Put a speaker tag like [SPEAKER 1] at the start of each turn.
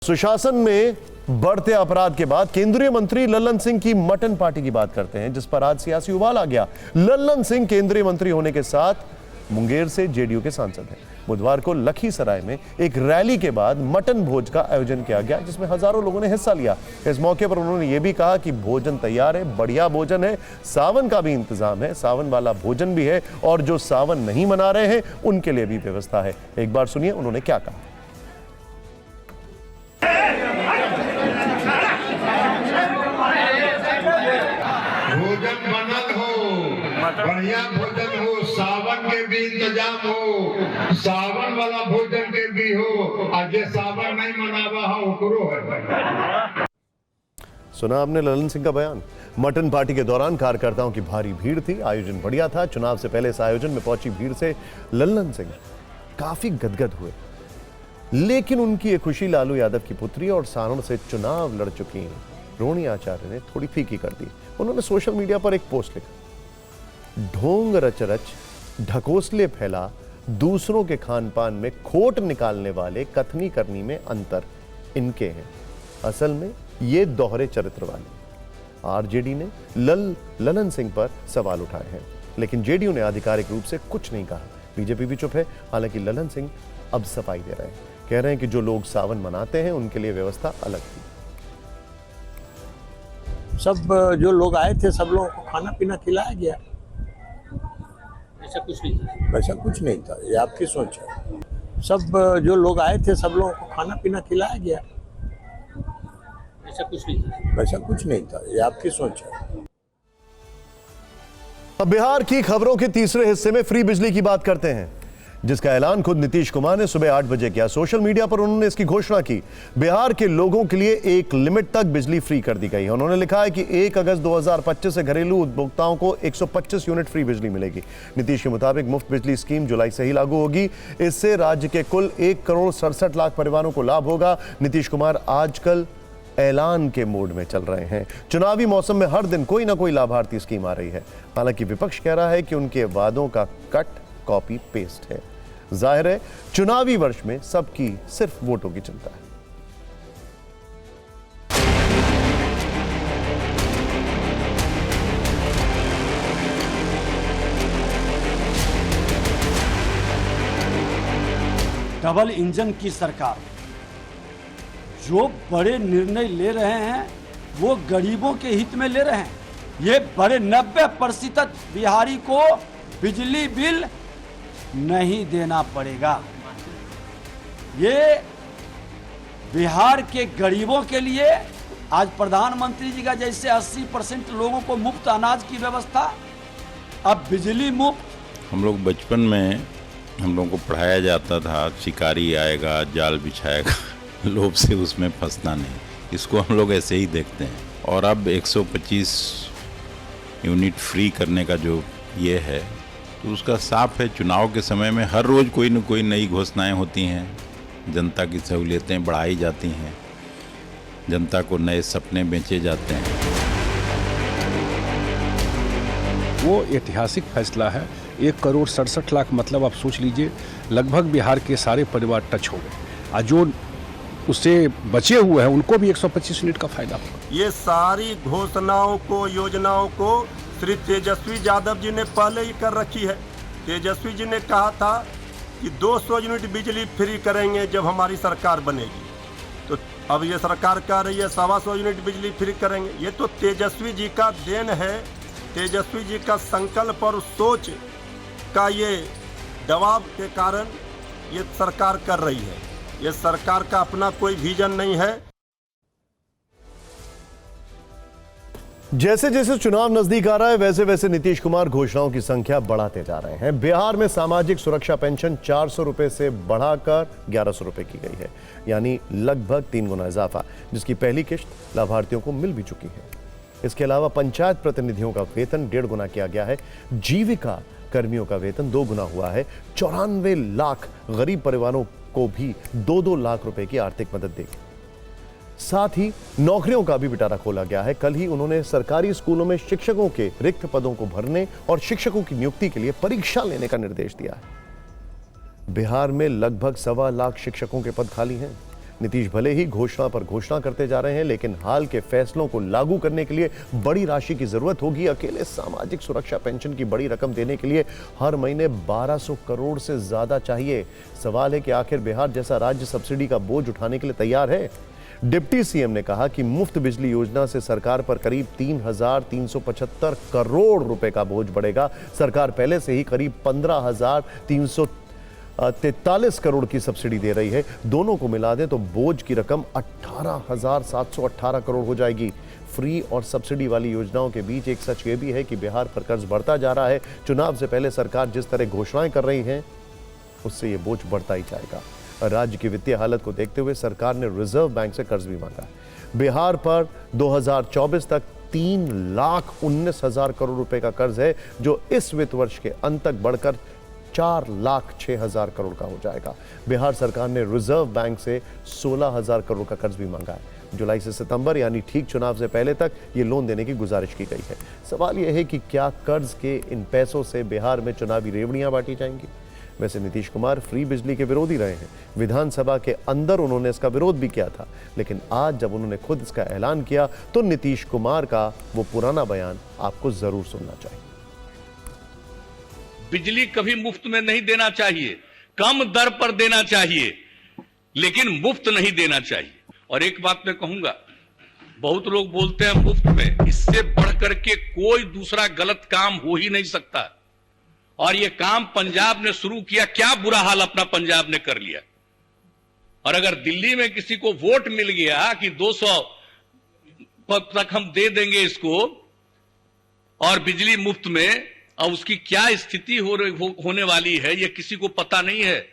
[SPEAKER 1] सुशासन में बढ़ते अपराध के बाद केंद्रीय मंत्री लल्लन सिंह की मटन पार्टी की बात करते हैं, जिस पर आज सियासी उबाल आ गया। लल्लन सिंह केंद्रीय मंत्री होने के साथ मुंगेर से जेडीयू के सांसद हैं। बुधवार को लखीसराय में एक रैली के बाद मटन भोज का आयोजन किया गया, जिसमें हजारों लोगों ने हिस्सा लिया। इस मौके पर उन्होंने ये भी कहा कि भोजन तैयार है, बढ़िया भोजन है, सावन का भी इंतजाम है, सावन वाला भोजन भी है और जो सावन नहीं मना रहे हैं उनके लिए भी व्यवस्था है। एक बार सुनिए उन्होंने क्या कहा।
[SPEAKER 2] भोजन बनल हो, बढ़िया भोजन हो, सावन के भी इंतजाम हो, सावन वाला भोजन के भी हो, आज सावन नहीं मनावा हो ओकरो है।
[SPEAKER 1] सुना आपने लल्लन सिंह का बयान। मटन पार्टी के दौरान कार्यकर्ताओं की भारी भीड़ थी, आयोजन बढ़िया था। चुनाव से पहले इस आयोजन में पहुंची भीड़ से लल्लन सिंह काफी गदगद हुए, लेकिन उनकी ये खुशी लालू यादव की पुत्री और सारण से चुनाव लड़ चुकी रोहिणी आचार्य ने थोड़ी फीकी कर दी। उन्होंने सोशल मीडिया पर एक पोस्ट लिखा, ढोंग रच रच ढकोसले फैला, दूसरों के खान पान में खोट निकालने वाले कथनी करनी में अंतर इनके हैं, असल में ये दोहरे चरित्र वाले। आरजेडी ने लल्लन सिंह पर सवाल उठाए हैं, लेकिन जेडीयू ने आधिकारिक रूप से कुछ नहीं कहा। बीजेपी भी चुप है। हालांकि लल्लन सिंह अब सफाई दे रहे हैं, कह रहे हैं कि जो लोग सावन मनाते हैं उनके लिए व्यवस्था अलग थी।
[SPEAKER 3] सब जो लोग आए थे सब लोगों को खाना पीना खिलाया गया।
[SPEAKER 4] ऐसा कुछ नहीं था।
[SPEAKER 3] वैसा कुछ नहीं था, ये आपकी सोच है। सब जो लोग आए थे सब लोगों को खाना पीना खिलाया गया।
[SPEAKER 4] ऐसा कुछ नहीं था।
[SPEAKER 3] वैसा कुछ नहीं था, ये आपकी सोच है।
[SPEAKER 1] अब बिहार की खबरों के तीसरे हिस्से में फ्री बिजली की बात करते हैं, जिसका ऐलान खुद नीतीश कुमार ने सुबह 8 बजे किया। सोशल मीडिया पर उन्होंने इसकी घोषणा की। बिहार के लोगों के लिए एक लिमिट तक बिजली फ्री कर दी गई है। उन्होंने लिखा है कि 1 अगस्त 2025 से घरेलू उपभोक्ताओं को 125 यूनिट फ्री बिजली मिलेगी। नीतीश के मुताबिक मुफ्त बिजली स्कीम जुलाई से ही लागू होगी। इससे राज्य के कुल 1,67,00,000 परिवारों को लाभ होगा। नीतीश कुमार आजकल ऐलान के मोड में चल रहे हैं। चुनावी मौसम में हर दिन कोई ना कोई लाभार्थी स्कीम आ रही है। हालांकि विपक्ष कह रहा है कि उनके वादों का कट कॉपी पेस्ट है। जाहिर है चुनावी वर्ष में सबकी सिर्फ वोटों की चिंता है।
[SPEAKER 5] डबल इंजन की सरकार जो बड़े निर्णय ले रहे हैं वो गरीबों के हित में ले रहे हैं। ये बड़े 90% बिहारी को बिजली बिल नहीं देना पड़ेगा। ये बिहार के गरीबों के लिए आज प्रधानमंत्री जी का जैसे 80% लोगों को मुफ्त अनाज की व्यवस्था, अब बिजली मुफ्त।
[SPEAKER 6] हम लोग बचपन में हम लोगों को पढ़ाया जाता था, शिकारी आएगा जाल बिछाएगा, लोभ से उसमें फंसना नहीं। इसको हम लोग ऐसे ही देखते हैं। और अब 125 यूनिट फ्री करने का जो ये है, तो उसका साफ है चुनाव के समय में हर रोज़ कोई न कोई नई घोषणाएं होती हैं, जनता की सहूलियतें बढ़ाई जाती हैं, जनता को नए सपने बेचे जाते हैं।
[SPEAKER 7] वो ऐतिहासिक फैसला है। 1,67,00,000 मतलब आप सोच लीजिए लगभग बिहार के सारे परिवार टच हो गए। और जो उससे बचे हुए हैं उनको भी 125 यूनिट का फायदा होगा।
[SPEAKER 8] ये सारी घोषणाओं को, योजनाओं को श्री तेजस्वी यादव जी ने पहले ही कर रखी है। तेजस्वी जी ने कहा था कि 200 यूनिट बिजली फ्री करेंगे जब हमारी सरकार बनेगी, तो अब ये सरकार कह रही है 125 यूनिट बिजली फ्री करेंगे। ये तो तेजस्वी जी का देन है, तेजस्वी जी का संकल्प और सोच का ये दबाव के कारण ये सरकार कर रही है। ये सरकार का अपना कोई विजन नहीं है।
[SPEAKER 1] जैसे जैसे चुनाव नजदीक आ रहा है वैसे वैसे नीतीश कुमार घोषणाओं की संख्या बढ़ाते जा रहे हैं। बिहार में सामाजिक सुरक्षा पेंशन 400 रुपए से बढ़ाकर 1100 रुपए की गई है, यानी लगभग 3 गुना इजाफा, जिसकी पहली किश्त लाभार्थियों को मिल भी चुकी है। इसके अलावा पंचायत प्रतिनिधियों का वेतन 1.5 गुना किया गया है। जीविका कर्मियों का वेतन 2 गुना हुआ है। 94 लाख गरीब परिवारों को भी 2-2 लाख रुपए की आर्थिक मदद देगी। साथ ही नौकरियों का भी पिटारा खोला गया है। कल ही उन्होंने सरकारी स्कूलों में शिक्षकों के रिक्त पदों को भरने और शिक्षकों की नियुक्ति के लिए परीक्षा लेने का निर्देश दिया है। बिहार में लगभग 1.25 लाख शिक्षकों के पद खाली हैं। नीतीश भले ही घोषणा पर घोषणा करते जा रहे हैं, लेकिन हाल के फैसलों को लागू करने के लिए बड़ी राशि की जरूरत होगी। अकेले सामाजिक सुरक्षा पेंशन की बड़ी रकम देने के लिए हर महीने 1200 करोड़ से ज्यादा चाहिए। सवाल है कि आखिर बिहार जैसा राज्य सब्सिडी का बोझ उठाने के लिए तैयार है? डिप्टी सीएम ने कहा कि मुफ्त बिजली योजना से सरकार पर करीब 3,375 करोड़ रुपए का बोझ बढ़ेगा। सरकार पहले से ही करीब 15,343 करोड़ की सब्सिडी दे रही है। दोनों को मिला दें तो बोझ की रकम 18,718 करोड़ हो जाएगी। फ्री और सब्सिडी वाली योजनाओं के बीच एक सच यह भी है कि बिहार पर कर्ज बढ़ता जा रहा है। चुनाव से पहले सरकार जिस तरह घोषणाएं कर रही है, उससे यह बोझ बढ़ता ही जाएगा। राज्य की वित्तीय हालत को देखते हुए सरकार ने रिजर्व बैंक से कर्ज भी मांगा है। बिहार पर 2024 तक 3,19,000 करोड़ रुपए का कर्ज है, जो इस वित्त वर्ष के अंत तक बढ़कर 4,06,000 करोड़ का हो जाएगा। बिहार सरकार ने रिजर्व बैंक से 16,000 करोड़ का कर्ज भी मांगा है। जुलाई से सितंबर यानी ठीक चुनाव से पहले तक ये लोन देने की गुजारिश की गई है। सवाल यह है कि क्या कर्ज के इन पैसों से बिहार में चुनावी रेवड़ियां बांटी जाएंगी? वैसे नीतीश कुमार फ्री बिजली के विरोधी रहे हैं। विधानसभा के अंदर उन्होंने इसका विरोध भी किया था, लेकिन आज जब उन्होंने खुद इसका ऐलान किया तो नीतीश कुमार का वो पुराना बयान आपको जरूर सुनना चाहिए।
[SPEAKER 9] बिजली कभी मुफ्त में नहीं देना चाहिए, कम दर पर देना चाहिए, लेकिन मुफ्त नहीं देना चाहिए। और एक बात मैं कहूंगा, बहुत लोग बोलते हैं मुफ्त में, इससे बढ़कर के कोई दूसरा गलत काम हो ही नहीं सकता। और ये काम पंजाब ने शुरू किया, क्या बुरा हाल अपना पंजाब ने कर लिया। और अगर दिल्ली में किसी को वोट मिल गया कि 200 तक हम दे देंगे इसको और बिजली मुफ्त में, और उसकी क्या स्थिति होने वाली है ये किसी को पता नहीं है।